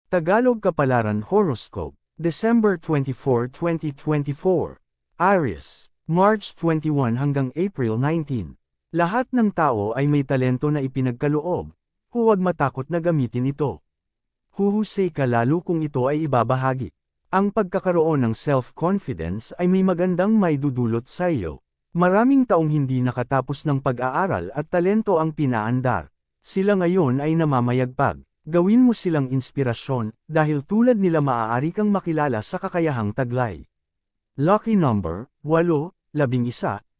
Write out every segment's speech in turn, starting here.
Tagalog Kapalaran Horoscope, December 24, 2024. Aries, March 21 hanggang April 19. Lahat ng tao ay may talento na ipinagkaloob. Huwag matakot na gamitin ito. Huhusay ka lalo kung ito ay ibabahagi. Ang pagkakaroon ng self-confidence ay may magandang maidudulot sa iyo. Maraming taong hindi nakatapos ng pag-aaral at talento ang pinaandar. Sila ngayon ay namamayagpag. Gawin mo silang inspirasyon, dahil tulad nila maaari kang makilala sa kakayahang taglay. Lucky number, 8, 11,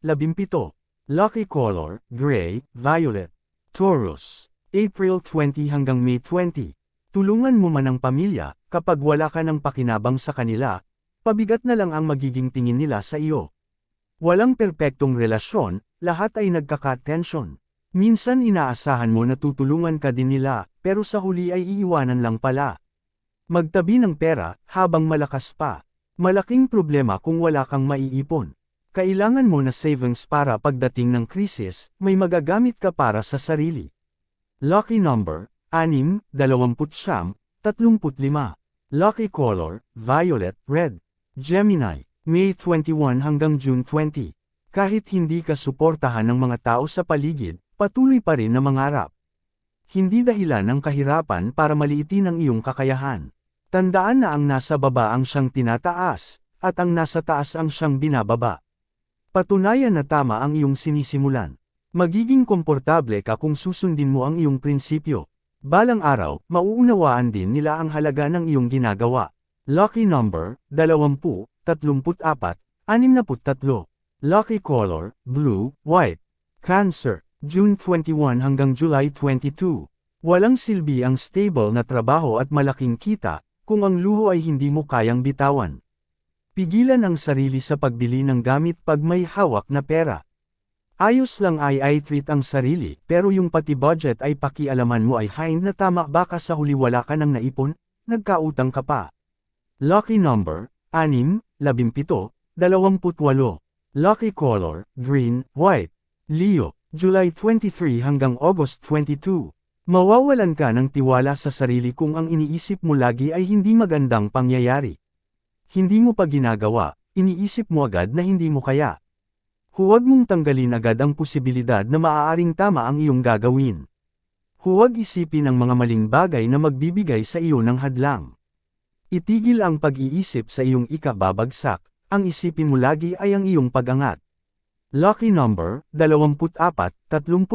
17. Lucky color, gray, violet. Taurus, April 20 hanggang May 20. Tulungan mo man ang pamilya, kapag wala ka ng pakinabang sa kanila, pabigat na lang ang magiging tingin nila sa iyo. Walang perpektong relasyon, lahat ay nagkaka-tension. Minsan inaasahan mo na tutulungan ka din nila, pero sa huli ay iiwanan lang pala. Magtabi ng pera, habang malakas pa. Malaking problema kung wala kang maiipon. Kailangan mo na savings para pagdating ng krisis, may magagamit ka para sa sarili. Lucky number, 6, 29, 35. Lucky color, violet, red. Gemini, May 21 hanggang June 20. Kahit hindi ka suportahan ng mga tao sa paligid, patuloy pa rin na mangarap. Hindi dahilan ng kahirapan para maliitin ang iyong kakayahan. Tandaan na ang nasa baba ang siyang tinataas, at ang nasa taas ang siyang binababa. Patunayan na tama ang iyong sinisimulan. Magiging komportable ka kung susundin mo ang iyong prinsipyo. Balang araw, mauunawaan din nila ang halaga ng iyong ginagawa. Lucky number, 20, 34, 63. Lucky color, blue, white. Cancer, June 21 hanggang July 22. Walang silbi ang stable na trabaho at malaking kita, kung ang luho ay hindi mo kayang bitawan. Pigilan ang sarili sa pagbili ng gamit pag may hawak na pera. Ayos lang ay treat ang sarili, pero yung pati budget ay pakialaman mo ay hind na tama baka sa huli wala ka nang naipon, nagkautang ka pa. Lucky number, 6, 17, 28. Lucky color, green, white. Leo, July 23 hanggang August 22. Mawawalan ka ng tiwala sa sarili kung ang iniisip mo lagi ay hindi magandang pangyayari. Hindi mo pa ginagawa, iniisip mo agad na hindi mo kaya. Huwag mong tanggalin agad ang posibilidad na maaaring tama ang iyong gagawin. Huwag isipin ang mga maling bagay na magbibigay sa iyo ng hadlang. Itigil ang pag-iisip sa iyong ikababagsak, ang isipin mo lagi ay ang iyong pag-angat. Lucky number, 24, 33,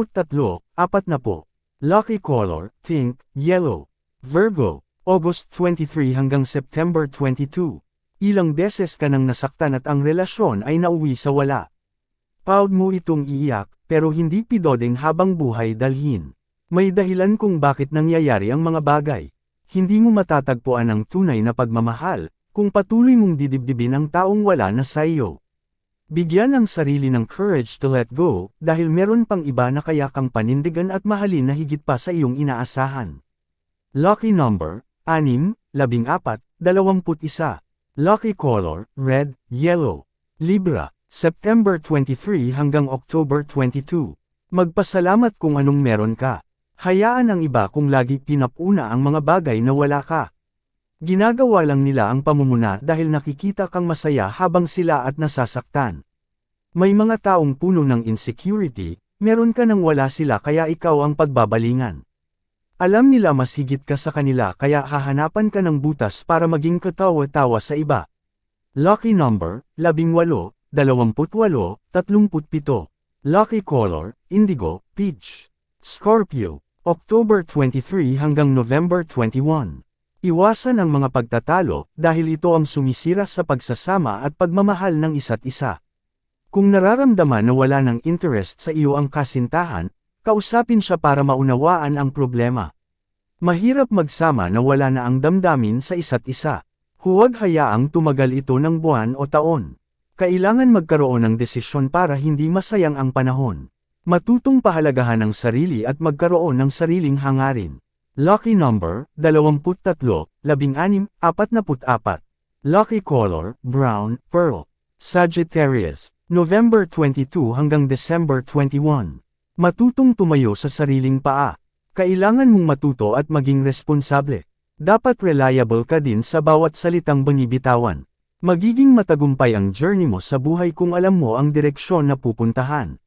40. Lucky color, pink, yellow. Virgo, August 23 hanggang September 22. Ilang beses ka nang nasaktan at ang relasyon ay nauwi sa wala. Proud mo itong iiyak, pero hindi pidodeng habang buhay dalhin. May dahilan kung bakit nangyayari ang mga bagay. Hindi mo matatagpuan ang tunay na pagmamahal, kung patuloy mong didibdibin ang taong wala na sa iyo. Bigyan ang sarili ng courage to let go, dahil meron pang iba na kaya kang panindigan at mahalin na higit pa sa iyong inaasahan. Lucky number, 6, 14, 21. Lucky color, red, yellow. Libra, September 23 hanggang October 22. Magpasalamat kung anong meron ka. Hayaan ang iba kung lagi pinapuna ang mga bagay na wala ka. Ginagawa lang nila ang pamumuna dahil nakikita kang masaya habang sila at nasasaktan. May mga taong puno ng insecurity, meron ka nang wala sila kaya ikaw ang pagbabalingan. Alam nila mas higit ka sa kanila kaya hahanapan ka ng butas para maging katawa-tawa sa iba. Lucky number, 18, 28, 37. Lucky color, indigo, peach. Scorpio, October 23 hanggang November 21. Iwasan ang mga pagtatalo, dahil ito ang sumisira sa pagsasama at pagmamahal ng isa't isa. Kung nararamdaman na wala ng interest sa iyo ang kasintahan, kausapin siya para maunawaan ang problema. Mahirap magsama na wala na ang damdamin sa isa't isa. Huwag hayaang tumagal ito ng buwan o taon. Kailangan magkaroon ng desisyon para hindi masayang ang panahon. Matutong pahalagahan ang sarili at magkaroon ng sariling hangarin. Lucky number, 23, 16, 44. Lucky color, brown, pearl. Sagittarius, November 22 hanggang December 21. Matutong tumayo sa sariling paa. Kailangan mong matuto at maging responsable. Dapat reliable ka din sa bawat salitang binibitawan. Magiging matagumpay ang journey mo sa buhay kung alam mo ang direksyon na pupuntahan.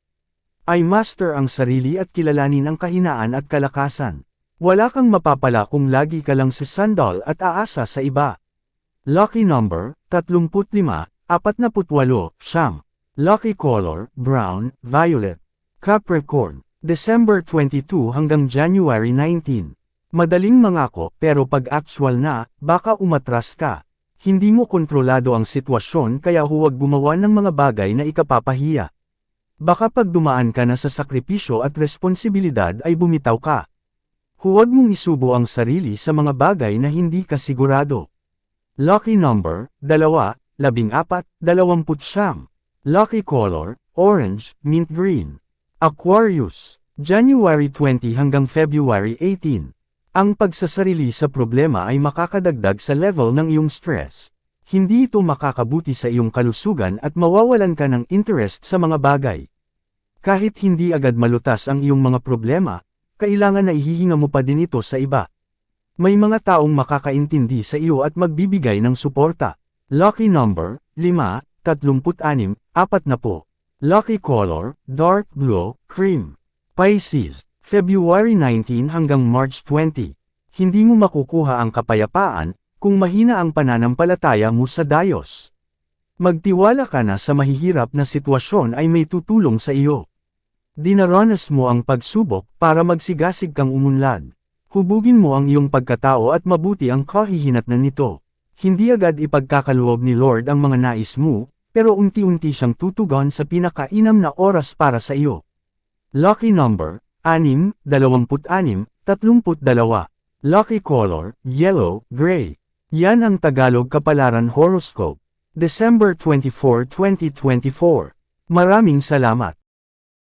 Ay master ang sarili at kilalanin ang kahinaan at kalakasan. Wala kang mapapala kung lagi ka lang sa sandal at aasa sa iba. Lucky number, 35, 48, siyam. Lucky color, brown, violet. Capricorn, December 22 hanggang January 19. Madaling mangako pero pag actual na, baka umatras ka. Hindi mo kontrolado ang sitwasyon kaya huwag gumawa ng mga bagay na ikapapahiya. Baka pag dumaan ka na sa sakripisyo at responsibilidad ay bumitaw ka. Huwag mong isubo ang sarili sa mga bagay na hindi ka sigurado. Lucky number, 2, 14, 20. Lucky color, orange, mint green. Aquarius, January 20 hanggang February 18. Ang pagsasarili sa problema ay makakadagdag sa level ng iyong stress. Hindi ito makakabuti sa iyong kalusugan at mawawalan ka ng interest sa mga bagay. Kahit hindi agad malutas ang iyong mga problema, kailangan na ihihinga mo pa din ito sa iba. May mga taong makakaintindi sa iyo at magbibigay ng suporta. Lucky number, 5, 36, 40. Lucky color, dark blue, cream. Pisces, February 19 hanggang March 20. Hindi mo makukuha ang kapayapaan kung mahina ang pananampalataya mo sa Diyos. Magtiwala ka na sa mahihirap na sitwasyon ay may tutulong sa iyo. Dinaranas mo ang pagsubok para magsigasig kang umunlad. Hubugin mo ang iyong pagkatao at mabuti ang kahihinatnan nito. Hindi agad ipagkakaloob ni Lord ang mga nais mo, pero unti-unti siyang tutugon sa pinakainam na oras para sa iyo. Lucky number, 6, 26, 32. Lucky color, yellow, gray. Yan ang Tagalog Kapalaran Horoscope. December 24, 2024. Maraming salamat.